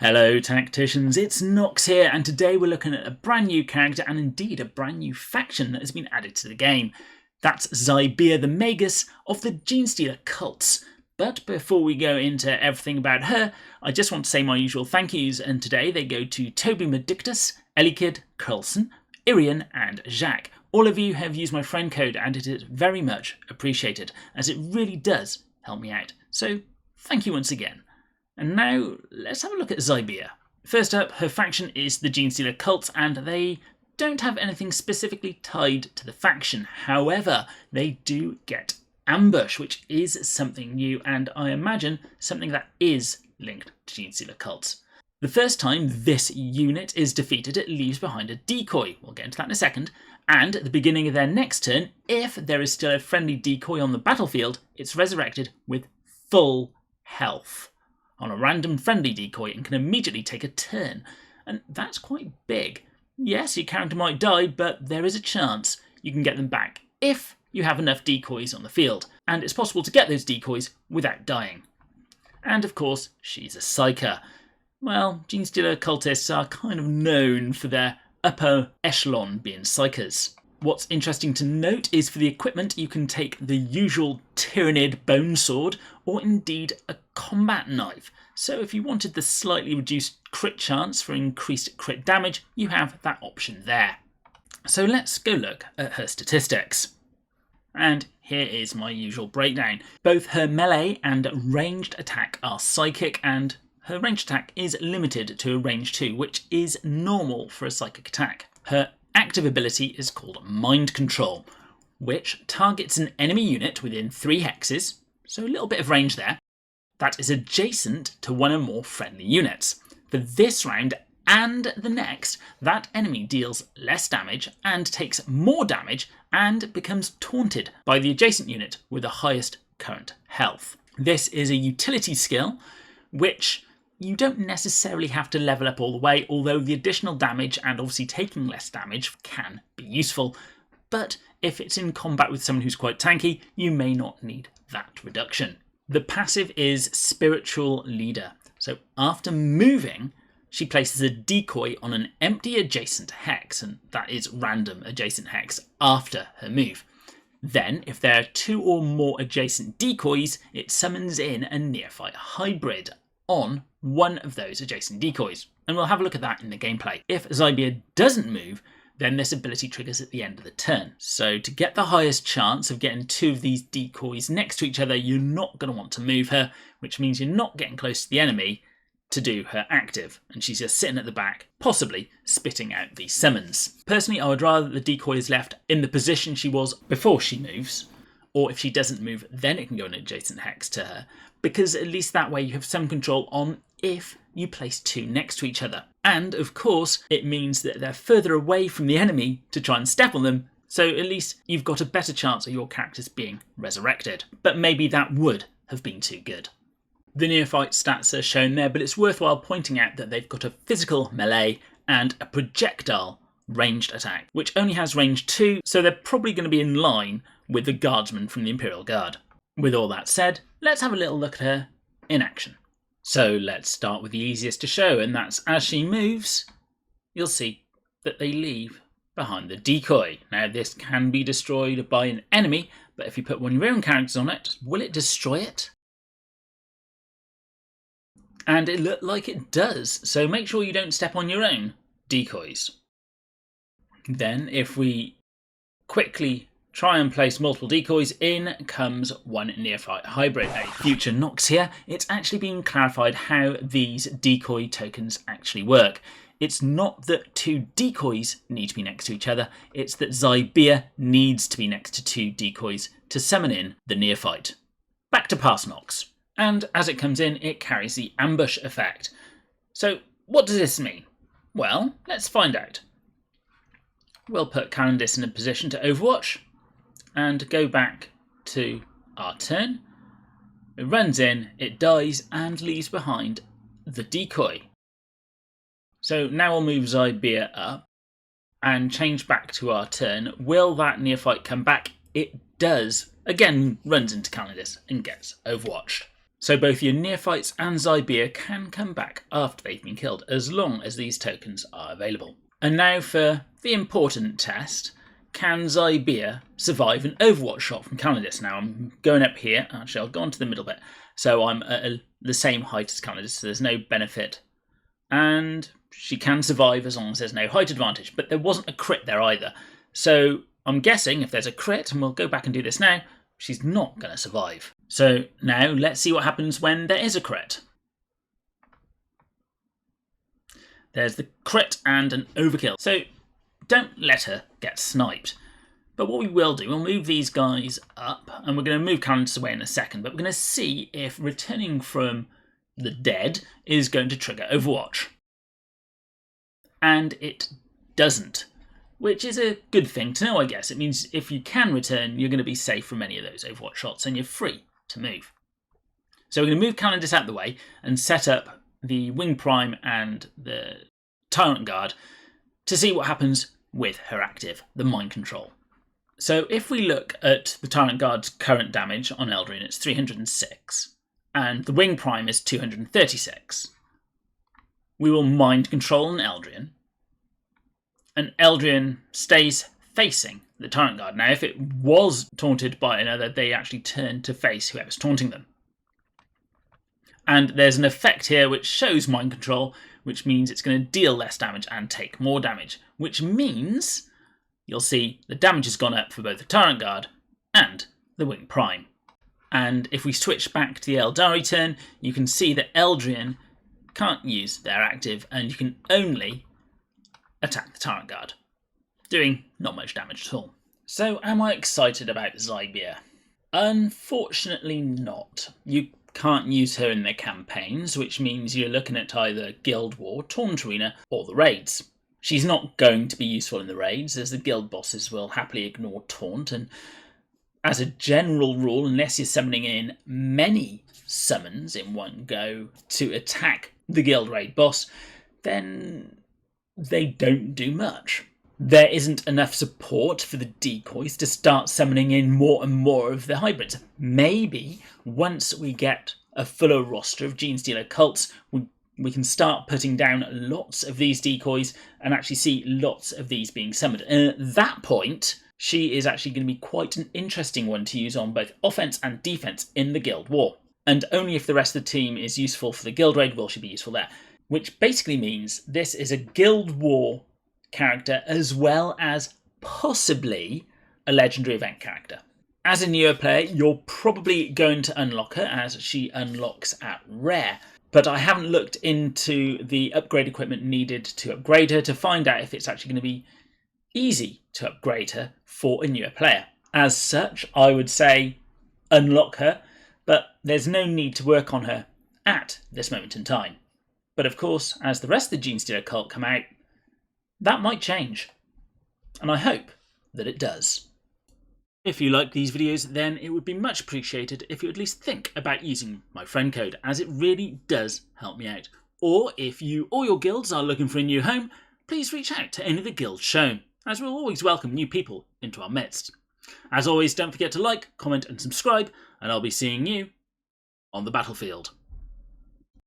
Hello tacticians, it's Nox here, and today we're looking at a brand new character and indeed a brand new faction that has been added to the game. That's Xybia the Magus of the Genestealer Cults. But before we go into everything about her, I just want to say my usual thank yous, and today they go to Toby Medictus, Ellikid, Carlson, Irian and Jacques. All of you have used my friend code and it is very much appreciated, as it really does help me out. So thank you once again. And now, let's have a look at Xybia. First up, her faction is the Genestealer Cult, and they don't have anything specifically tied to the faction. However, they do get Ambush, which is something new, and I imagine something that is linked to Genestealer Cults. The first time this unit is defeated, it leaves behind a decoy. We'll get into that in a second. And at the beginning of their next turn, if there is still a friendly decoy on the battlefield, it's resurrected with full health on a random friendly decoy and can immediately take a turn. And that's quite big. Yes, your character might die, but there is a chance you can get them back if you have enough decoys on the field. And it's possible to get those decoys without dying. And of course, she's a psyker. Well, Genestealer cultists are kind of known for their upper echelon being psykers. What's interesting to note is for the equipment you can take the usual Tyrannid bone sword or indeed a combat knife. So if you wanted the slightly reduced crit chance for increased crit damage, you have that option there. So let's go look at her statistics. And here is my usual breakdown. Both her melee and ranged attack are psychic, and her ranged attack is limited to a range 2, which is normal for a psychic attack. Her active ability is called Mind Control, which targets an enemy unit within 3 hexes, so a little bit of range there, that is adjacent to one or more friendly units. For this round and the next, that enemy deals less damage and takes more damage and becomes taunted by the adjacent unit with the highest current health. This is a utility skill, which you don't necessarily have to level up all the way, although the additional damage and obviously taking less damage can be useful. But if it's in combat with someone who's quite tanky, you may not need that reduction. The passive is Spiritual Leader. So after moving, she places a decoy on an empty adjacent hex, and that is random adjacent hex after her move. Then, if there are 2 or more adjacent decoys, it summons in a neophyte hybrid on one of those adjacent decoys, and we'll have a look at that in the gameplay. If Xybia doesn't move, then this ability triggers at the end of the turn. So to get the highest chance of getting 2 of these decoys next to each other, you're not going to want to move her, which means you're not getting close to the enemy to do her active, and she's just sitting at the back, possibly spitting out these summons. Personally, I would rather the decoy is left in the position she was before she moves, or if she doesn't move, then it can go an adjacent hex to her, because at least that way you have some control on if you place 2 next to each other. And of course, it means that they're further away from the enemy to try and step on them, so at least you've got a better chance of your characters being resurrected. But maybe that would have been too good. The neophyte stats are shown there, but it's worthwhile pointing out that they've got a physical melee and a projectile ranged attack, which only has range 2, so they're probably going to be in line with the guardsmen from the Imperial Guard. With all that said, let's have a little look at her in action. So let's start with the easiest to show, and that's as she moves, you'll see that they leave behind the decoy. Now this can be destroyed by an enemy, but if you put one of your own characters on it, will it destroy it? And it looked like it does, so make sure you don't step on your own decoys. Then if we quickly try and place multiple decoys, in comes one neophyte hybrid. Now, future Nox here, it's actually been clarified how these decoy tokens actually work. It's not that 2 decoys need to be next to each other, it's that Xybia needs to be next to 2 decoys to summon in the neophyte. Back to past Nox. And as it comes in, it carries the ambush effect. So what does this mean? Well, let's find out. We'll put Calandis in a position to Overwatch and go back to our turn. It runs in, it dies, and leaves behind the decoy. So now we'll move Xybia up and change back to our turn. Will that neophyte come back? It does. Again, runs into Calandis and gets overwatched. So both your neophytes and Xybia can come back after they've been killed, as long as these tokens are available. And now for the important test. Can Xybia survive an Overwatch shot from Calandis? Now I'm going up here, actually I'll go on to the middle bit, so I'm at the same height as Calandis, so there's no benefit. And she can survive as long as there's no height advantage, but there wasn't a crit there either. So I'm guessing if there's a crit, and we'll go back and do this now, she's not going to survive. So now let's see what happens when there is a crit. There's the crit and an overkill. So don't let her get sniped. But what we will do, we'll move these guys up, and we're going to move Calandis away in a second, but we're going to see if returning from the dead is going to trigger Overwatch. And it doesn't, which is a good thing to know, I guess. It means if you can return, you're going to be safe from any of those Overwatch shots, and you're free to move. So we're going to move Calandis out of the way and set up the Wing Prime and the Tyrant Guard to see what happens with her active, the Mind Control. So if we look at the Tyrant Guard's current damage on Eldrin, it's 306, and the Wing Prime is 236. We will Mind Control an Eldrin, and Eldrin stays facing the Tyrant Guard. Now, if it was taunted by another, they actually turn to face whoever's taunting them. And there's an effect here which shows Mind Control, which means it's going to deal less damage and take more damage, which means you'll see the damage has gone up for both the Tyrant Guard and the Wing Prime. And if we switch back to the Eldari turn, you can see that Eldrin can't use their active, and you can only attack the Tyrant Guard, doing not much damage at all. So am I excited about Xybia? Unfortunately not. You can't use her in the campaigns, which means you're looking at either Guild War, Taunt Arena, or the raids. She's not going to be useful in the raids, as the guild bosses will happily ignore Taunt, and as a general rule, unless you're summoning in many summons in one go to attack the guild raid boss, then they don't do much. There isn't enough support for the decoys to start summoning in more and more of the hybrids. Maybe once we get a fuller roster of Genestealer Cults, we can start putting down lots of these decoys and actually see lots of these being summoned. And at that point, she is actually going to be quite an interesting one to use on both offense and defense in the Guild War. And only if the rest of the team is useful for the Guild Raid will she be useful there. Which basically means this is a Guild War character as well as possibly a legendary event character. As a newer player, you're probably going to unlock her as she unlocks at rare, but I haven't looked into the upgrade equipment needed to upgrade her to find out if it's actually going to be easy to upgrade her for a newer player. As such, I would say unlock her, but there's no need to work on her at this moment in time. But of course, as the rest of the Genestealer Cult come out, that might change. And I hope that it does. If you like these videos, then it would be much appreciated if you at least think about using my friend code, as it really does help me out. Or if you or your guilds are looking for a new home, please reach out to any of the guilds shown, as we'll always welcome new people into our midst. As always, don't forget to like, comment and subscribe, and I'll be seeing you on the battlefield.